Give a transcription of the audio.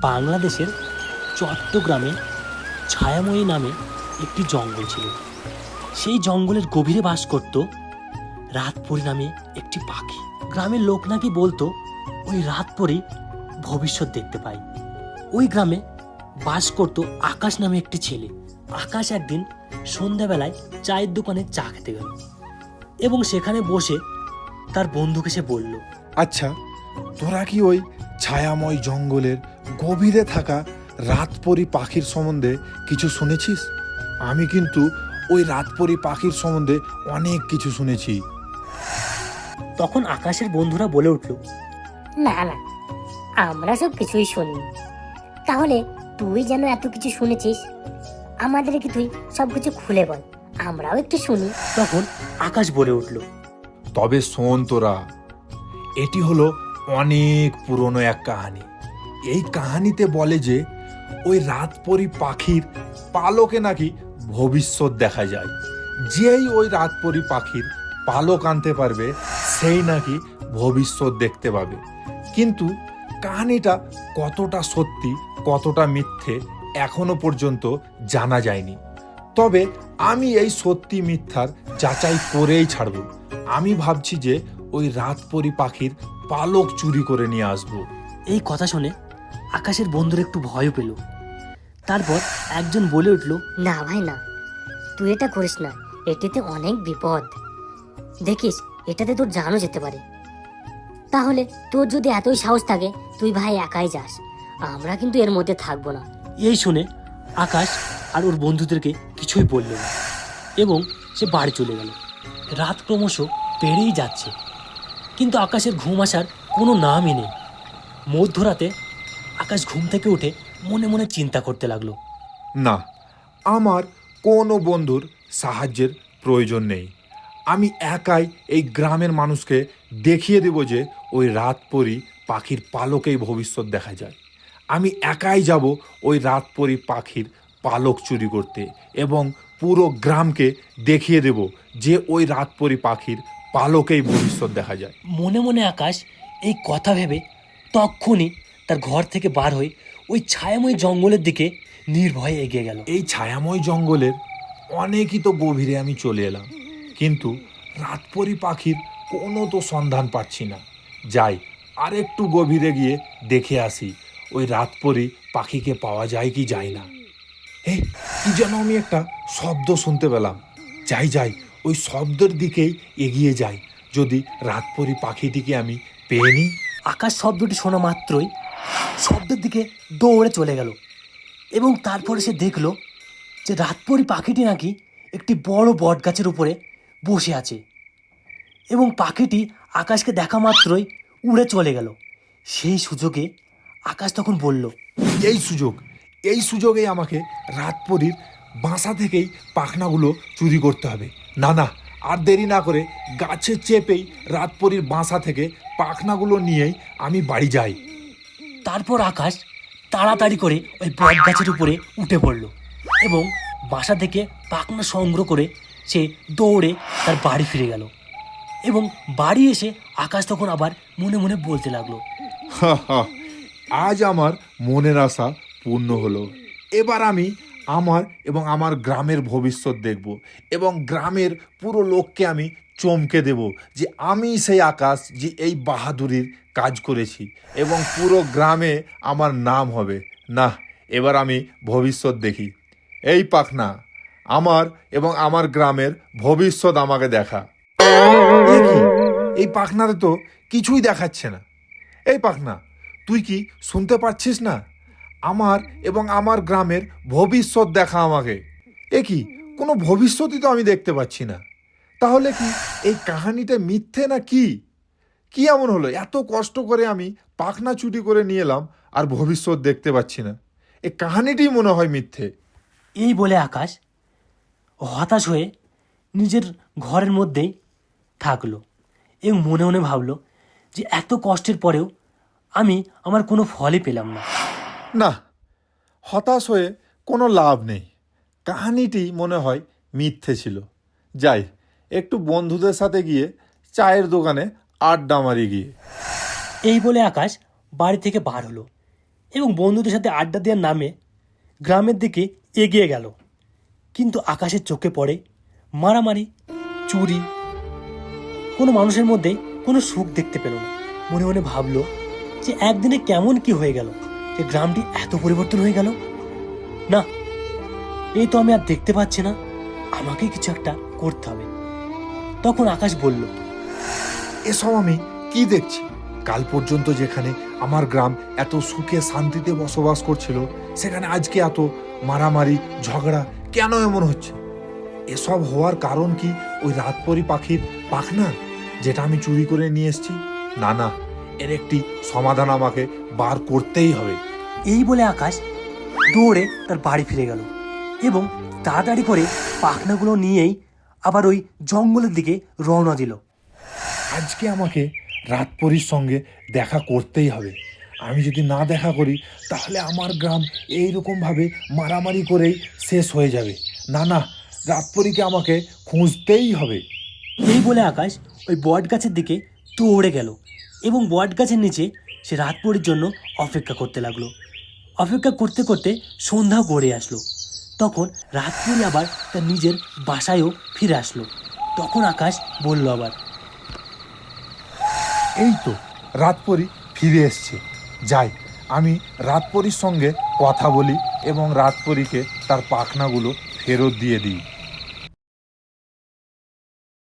বাংলাদেশের চট্টগ্রামে ছায়াময়ী নামে একটি জঙ্গল ছিল। সেই জঙ্গলের গভীরে বাস করত রাতপরী নামে একটি পাখি। গ্রামের লোক নাকি বলতো ওই রাতপরী ভবিষ্যৎ দেখতে পায়। ওই গ্রামে বাস করত আকাশ নামে একটি ছেলে। আকাশ একদিন সন্ধ্যাবেলায় চায়ের দোকানে চা খেতে গেল এবং সেখানে বসে তার বন্ধুকে সে বলল, আচ্ছা, তোরা কি ওই ছায়াময় জঙ্গলের গভীরে থাকা রাতপরী পাখির সম্বন্ধে কিছু শুনেছিস? আমি কিন্তু ওই রাতপরী পাখির সম্বন্ধে অনেক কিছু শুনেছি। তখন আকাশের বন্ধুরা বলে উঠল, না না, আমরা সব কিছুই শুনিনি। তাহলে তুই যেন এত কিছু শুনেছিস, আমাদেরকে তুই সবকিছু খুলে বল, আমরাও একটু শুনি। তখন আকাশ বলে উঠল, তবে শোন তোরা, এটি হলো অনেক পুরনো এক কাহিনী। এই কাহিনীতে বলে যে ওই রাতপরী পাখির পালকে নাকি ভবিষ্যৎ দেখা যায়। যেই ওই রাতপরী পাখির পালক আনতে পারবে সেই নাকি ভবিষ্যৎ দেখতে পাবে। কিন্তু কাহিনীটা কতটা সত্যি কতটা মিথ্যে এখনো পর্যন্ত জানা যায়নি। তবে আমি এই সত্যি মিথ্যার যাচাই করেই ছাড়ব। আমি ভাবছি যে ওই রাতপরী পাখির পালক চুরি করে নিয়ে আসব। এই কথা শুনে আকাশের বন্ধুর একটু ভয় পেল। তারপর একজন বলে উঠল, না ভাই না, তুই এটা করিস না, এটিতে অনেক বিপদ। দেখিস, এটাতে তোর জানও যেতে পারে। তাহলে তোর যদি এতই সাহস থাকে, তুই ভাই একাই যাস, আমরা কিন্তু এর মধ্যে থাকবো না। এই শুনে আকাশ আর ওর বন্ধুদেরকে কিছুই বলল না এবং সে বাড়ি চলে গেল। রাত ক্রমশ পেরিয়েই যাচ্ছে, কিন্তু আকাশের ঘুম আসার কোনো নামই নেই। মধ্যরাতে আকাশ ঘুম থেকে উঠে মনে মনে চিন্তা করতে লাগলো, না, আমার কোনো বন্ধুর সাহায্যের প্রয়োজন নেই। আমি একাই এই গ্রামের মানুষকে দেখিয়ে দেব যে ওই রাতপরী পাখির পালকেই ভবিষ্যৎ দেখা যায়। আমি একাই যাব ওই রাতপরী পাখির পালক চুরি করতে এবং পুরো গ্রামকে দেখিয়ে দেব যে ওই রাতপরী পাখির পালকেই ভবিষ্যৎ দেখা যায়। মনে মনে আকাশ এই কথা ভেবে তক্ষুনি তার ঘর থেকে বার হয়ে ওই ছায়াময় জঙ্গলের দিকে নির্ভয়ে এগিয়ে গেল। এই ছায়াময় জঙ্গলের অনেকই তো গভীরে আমি চলে এলাম, কিন্তু রাতপরী পাখির কোনো তো সন্ধান পাচ্ছি না। যাই, আর একটু গভীরে গিয়ে দেখে আসি ওই রাতপরী পাখিকে পাওয়া যায় কি যায় না। এই কি যেন আমি একটা শব্দ শুনতে পেলাম। যাই যাই, ওই শব্দের দিকেই এগিয়ে যাই, যদি রাতপরী পাখিটিকে আমি পেয়ে নিই। আকাশ শব্দটি শোনা মাত্রই শব্দের দিকে দৌড়ে চলে গেল এবং তারপরে সে দেখল যে রাতপরী পাখিটি নাকি একটি বড় বট গাছের উপরে বসে আছে এবং পাখিটি আকাশকে দেখা মাত্রই উড়ে চলে গেল। সেই সুযোগে আকাশ তখন বলল, এই সুযোগেই আমাকে রাতপরীর বাসা থেকেই পাখনাগুলো চুরি করতে হবে। না না, আর দেরি না করে গাছে চেপেই রাতপরীর বাসা থেকে পাখনাগুলো নিয়েই আমি বাড়ি যাই। তারপর আকাশ তাড়াতাড়ি করে ওই বট গাছের উপরে উঠে পড়ল এবং বাসা থেকে পাখনা সংগ্রহ করে সে দৌড়ে তার বাড়ি ফিরে গেল এবং বাড়ি এসে আকাশ তখন আবার মনে মনে বলতে লাগলো, আজ আমার মনের আশা পূর্ণ হলো। এবার আমি আমার এবং আমার গ্রামের ভবিষ্যৎ দেখব এবং গ্রামের পুরো লোককে আমি চমকে দেব যে আমি সেই আকাশ যে এই বাহাদুরির কাজ করেছি এবং পুরো গ্রামে আমার নাম হবে। না, এবার আমি ভবিষ্যৎ দেখি। এই পাখনা, আমার এবং আমার গ্রামের ভবিষ্যৎ আমাকে দেখা। এ কি? এই পাখনাতে তো কিছুই দেখাচ্ছে না। এই পাখনা, তুই কি শুনতে পাচ্ছিস না? আমার এবং আমার গ্রামের ভবিষ্যৎ দেখা আমাকে। এ কি? কোনো ভবিষ্যৎই তো আমি দেখতে পাচ্ছি না। তাহলে কি এই কাহিনীটা মিথ্যে না কি? কি এমন হলো, এত কষ্ট করে আমি পাখনা চুরি করে নিয়ে এলাম আর ভবিষ্যৎ দেখতে পাচ্ছি না? এই কাহিনীটি মনে হয় মিথ্যে। এই বলে আকাশ হতাশ হয়ে নিজের ঘরের মধ্যেই থাকলো এবং মনে মনে ভাবলো যে এত কষ্টের পরেও আমি আমার কোনো ফলই পেলাম না। না, হতাশ হয়ে কোনো লাভ নেই। কাহিনীটি মনে হয় মিথ্যে ছিল। যাই, একটু বন্ধুদের সাথে গিয়ে চায়ের দোকানে আড্ডা মারি গিয়ে। এই বলে আকাশ বাড়ি থেকে বার হলো এবং বন্ধুদের সাথে আড্ডা দেওয়ার নামে গ্রামের দিকে এগিয়ে গেল। কিন্তু আকাশের চোখে পড়ে মারামারি, চুরি। কোনো মানুষের মধ্যে কোনো সুখ দেখতে পেল না। মনে মনে ভাবলো যে একদিনে কেমন কি হয়ে গেল যে গ্রামটি এত পরিবর্তন হয়ে গেল। না, এই তো আমি আর দেখতে পাচ্ছি না, আমাকে কিছু একটা করতে হবে। তখন আকাশ বলল, এসব আমি কি দেখছি? কাল পর্যন্ত যেখানে আমার গ্রাম এত সুখে শান্তিতে বসবাস করছিল, সেখানে আজকে এত মারামারি ঝগড়া কেন এমন হচ্ছে? এসব হওয়ার কারণ কি ওই রাতপরি পাখির পাখনা যেটা আমি চুরি করে নিয়ে এসেছি? না না, এর একটি সমাধান আমাকে বার করতেই হবে। এই বলে আকাশ দৌড়ে তার বাড়ি ফিরে গেল এবং তাড়াতাড়ি করে পাখনাগুলো নিয়েই আবার ওই জঙ্গলের দিকে রওনা দিল। আজকে আমাকে রাতপরির সঙ্গে দেখা করতেই হবে। আমি যদি না দেখা করি তাহলে আমার গ্রাম এইরকমভাবে মারামারি করেই শেষ হয়ে যাবে। না না, রাতপরিকে আমাকে খুঁজতেই হবে। এই বলে আকাশ ওই বট গাছের দিকে দৌড়ে গেল এবং বট গাছের নিচে সে রাতপরির জন্য অপেক্ষা করতে লাগলো। অপেক্ষা করতে করতে সন্ধ্যা গড়ে আসলো। তখন রাতপরি আবার তার নিজের বাসায়ও ফিরে আসলো। তখন আকাশ বলল আবার, এই তো রাতপরি ফিরে এসছে। যাই, আমি রাতপরির সঙ্গে কথা বলি এবং রাতপরিকে তার পাখনাগুলো ফেরত দিয়ে দিই।